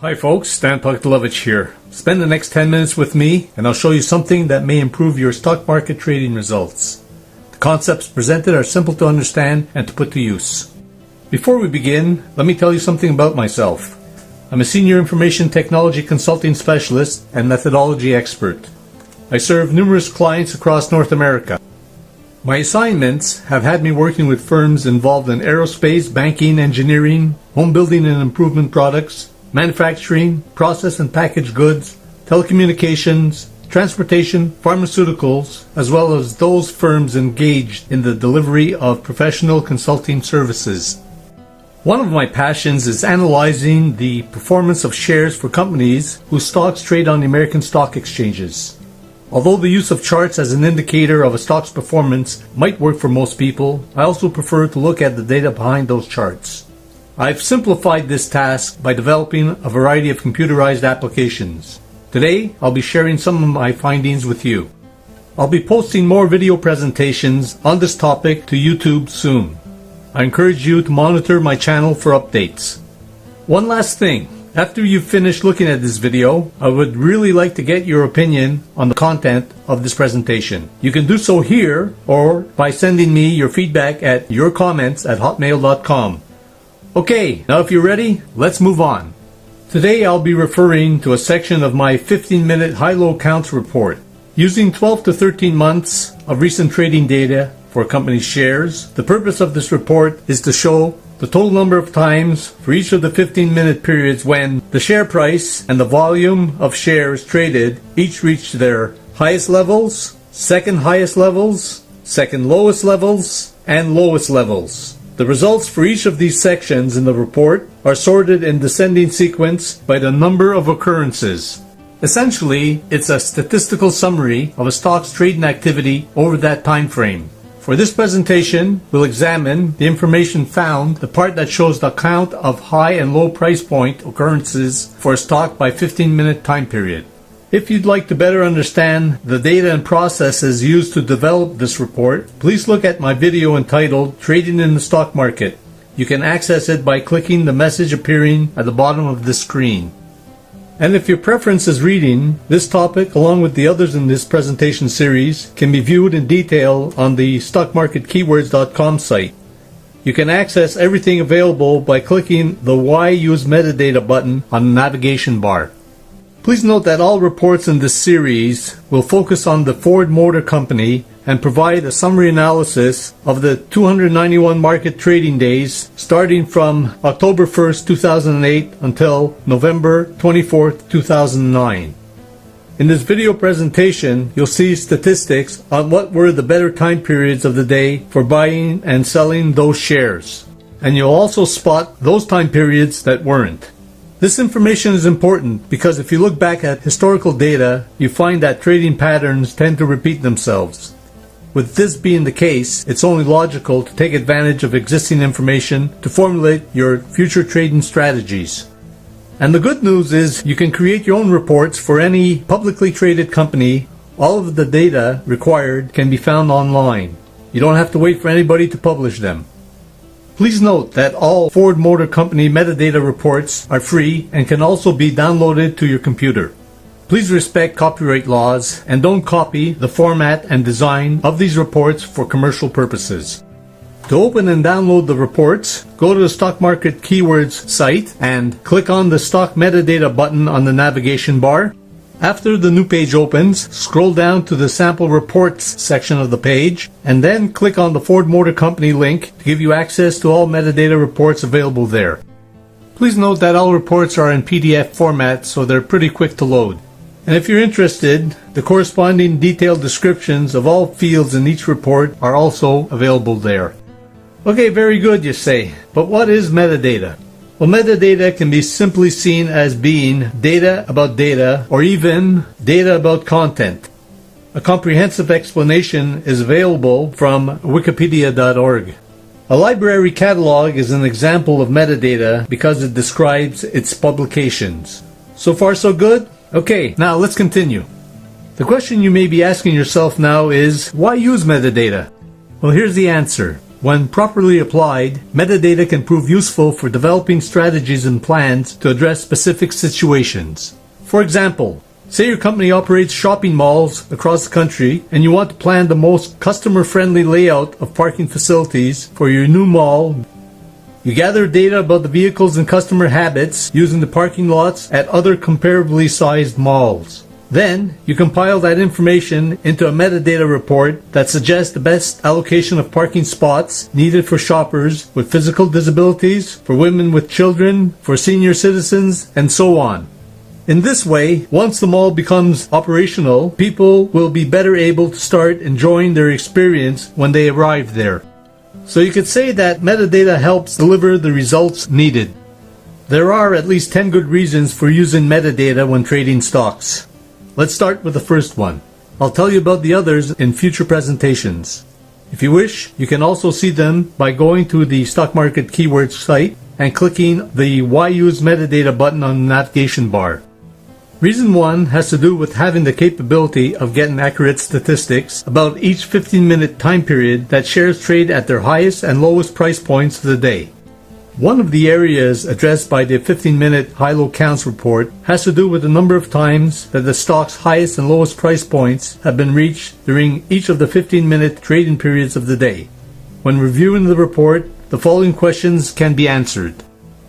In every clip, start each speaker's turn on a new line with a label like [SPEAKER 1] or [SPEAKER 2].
[SPEAKER 1] Hi folks, Stan Poktalovich here. Spend the next 10 minutes with me and I'll show you something that may improve your stock market trading results. The concepts presented are simple to understand and to put to use. Before we begin, let me tell you something about myself. I'm a senior information technology consulting specialist and methodology expert. I serve numerous clients across North America. My assignments have had me working with firms involved in aerospace, banking, engineering, home building and improvement products, manufacturing, process and packaged goods, telecommunications, transportation, pharmaceuticals, as well as those firms engaged in the delivery of professional consulting services. One of my passions is analyzing the performance of shares for companies whose stocks trade on the American stock exchanges. Although the use of charts as an indicator of a stock's performance might work for most people, I also prefer to look at the data behind those charts. I've simplified this task by developing a variety of computerized applications. Today, I'll be sharing some of my findings with you. I'll be posting more video presentations on this topic to YouTube soon. I encourage you to monitor my channel for updates. One last thing. After you've finished looking at this video, I would really like to get your opinion on the content of this presentation. You can do so here or by sending me your feedback at yourcomments@hotmail.com. Okay, now if you're ready, let's move on. Today I'll be referring to a section of my 15-minute high-low counts report. Using 12 to 13 months of recent trading data for a company's shares, the purpose of this report is to show the total number of times for each of the 15-minute periods when the share price and the volume of shares traded each reached their highest levels, second highest levels, second lowest levels, and lowest levels. The results for each of these sections in the report are sorted in descending sequence by the number of occurrences. Essentially, it's a statistical summary of a stock's trading activity over that time frame. For this presentation, we'll examine the information found, the part that shows the count of high and low price point occurrences for a stock by 15-minute time period. If you'd like to better understand the data and processes used to develop this report, please look at my video entitled Trading in the Stock Market. You can access it by clicking the message appearing at the bottom of the screen. And if your preference is reading, this topic, along with the others in this presentation series, can be viewed in detail on the stockmarketkeywords.com site. You can access everything available by clicking the Why Use Metadata button on the navigation bar. Please note that all reports in this series will focus on the Ford Motor Company and provide a summary analysis of the 291 market trading days starting from October 1st, 2008 until November 24th, 2009. In this video presentation, you'll see statistics on what were the better time periods of the day for buying and selling those shares. And you'll also spot those time periods that weren't. This information is important because if you look back at historical data, you find that trading patterns tend to repeat themselves. With this being the case, it's only logical to take advantage of existing information to formulate your future trading strategies. And the good news is you can create your own reports for any publicly traded company. All of the data required can be found online. You don't have to wait for anybody to publish them. Please note that all Ford Motor Company metadata reports are free and can also be downloaded to your computer. Please respect copyright laws and don't copy the format and design of these reports for commercial purposes. To open and download the reports, go to the Stock Market Keywords site and click on the Stock Metadata button on the navigation bar. After the new page opens, scroll down to the Sample Reports section of the page and then click on the Ford Motor Company link to give you access to all metadata reports available there. Please note that all reports are in PDF format, so they're pretty quick to load. And if you're interested, the corresponding detailed descriptions of all fields in each report are also available there. Okay, very good, you say. But what is metadata? Well, metadata can be simply seen as being data about data or even data about content. A comprehensive explanation is available from wikipedia.org. A library catalog is an example of metadata because it describes its publications. So far so good? Okay, now let's continue. The question you may be asking yourself now is, why use metadata? Well, here's the answer. When properly applied, metadata can prove useful for developing strategies and plans to address specific situations. For example, say your company operates shopping malls across the country and you want to plan the most customer-friendly layout of parking facilities for your new mall. You gather data about the vehicles and customer habits using the parking lots at other comparably sized malls. Then, you compile that information into a metadata report that suggests the best allocation of parking spots needed for shoppers with physical disabilities, for women with children, for senior citizens, and so on. In this way, once the mall becomes operational, people will be better able to start enjoying their experience when they arrive there. So you could say that metadata helps deliver the results needed. There are at least 10 good reasons for using metadata when trading stocks. Let's start with the first one. I'll tell you about the others in future presentations. If you wish, you can also see them by going to the Stock Market Keywords site and clicking the Why Use Metadata button on the navigation bar. Reason 1 has to do with having the capability of getting accurate statistics about each 15-minute time period that shares trade at their highest and lowest price points of the day. One of the areas addressed by the 15-minute high-low counts report has to do with the number of times that the stock's highest and lowest price points have been reached during each of the 15-minute trading periods of the day. When reviewing the report, the following questions can be answered.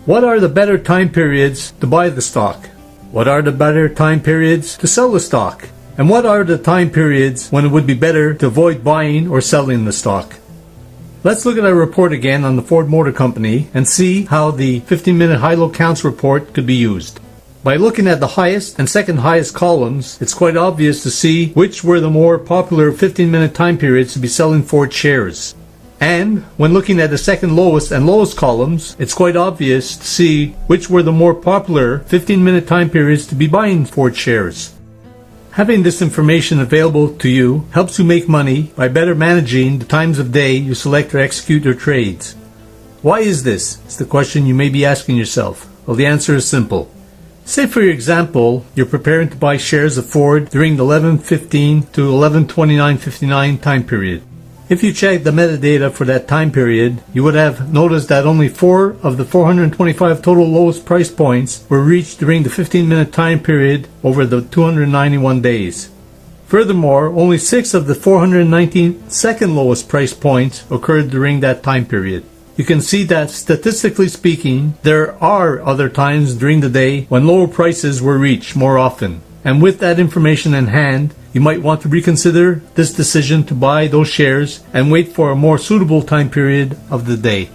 [SPEAKER 1] What are the better time periods to buy the stock? What are the better time periods to sell the stock? And what are the time periods when it would be better to avoid buying or selling the stock? Let's look at our report again on the Ford Motor Company and see how the 15-minute high-low counts report could be used. By looking at the highest and second highest columns, it's quite obvious to see which were the more popular 15-minute time periods to be selling Ford shares. And when looking at the second lowest and lowest columns, it's quite obvious to see which were the more popular 15-minute time periods to be buying Ford shares. Having this information available to you helps you make money by better managing the times of day you select to execute your trades. Why is this? It's the question you may be asking yourself. Well, the answer is simple. Say for example, you're preparing to buy shares of Ford during the 11:15 to 11:29:59 time period. If you check the metadata for that time period, you would have noticed that only 4 of the 425 total lowest price points were reached during the 15-minute time period over the 291 days. Furthermore, only 6 of the 419 second lowest price points occurred during that time period. You can see that statistically speaking, there are other times during the day when lower prices were reached more often. And with that information in hand, you might want to reconsider this decision to buy those shares and wait for a more suitable time period of the day.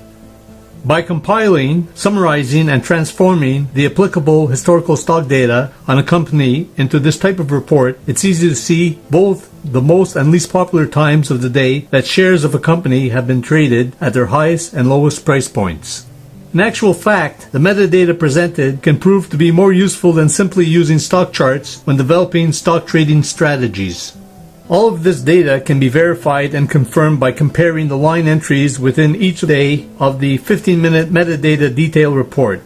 [SPEAKER 1] By compiling, summarizing, and transforming the applicable historical stock data on a company into this type of report, it's easy to see both the most and least popular times of the day that shares of a company have been traded at their highest and lowest price points. In actual fact, the metadata presented can prove to be more useful than simply using stock charts when developing stock trading strategies. All of this data can be verified and confirmed by comparing the line entries within each day of the 15-minute metadata detail report.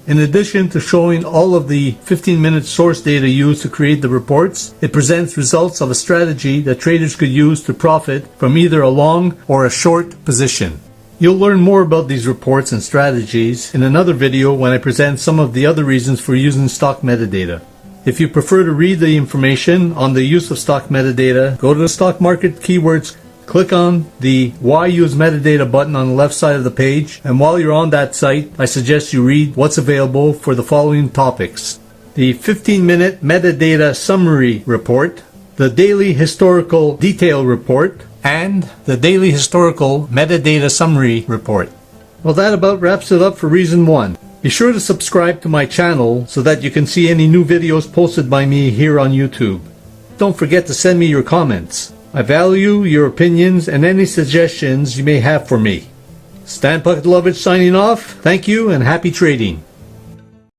[SPEAKER 1] In addition to showing all of the 15-minute source data used to create the reports, it presents results of a strategy that traders could use to profit from either a long or a short position. You'll learn more about these reports and strategies in another video when I present some of the other reasons for using stock metadata. If you prefer to read the information on the use of stock metadata, go to the Stock Market Keywords, click on the Why Use Metadata button on the left side of the page, and while you're on that site, I suggest you read what's available for the following topics: the 15-minute metadata summary report, the daily historical detail report, and the daily historical metadata summary report. Well, that about wraps it up for reason 1. Be sure to subscribe to my channel so that you can see any new videos posted by me here on YouTube. Don't forget to send me your comments. I value your opinions and any suggestions you may have for me. Stan Puckett-Lovich signing off. Thank you and happy trading.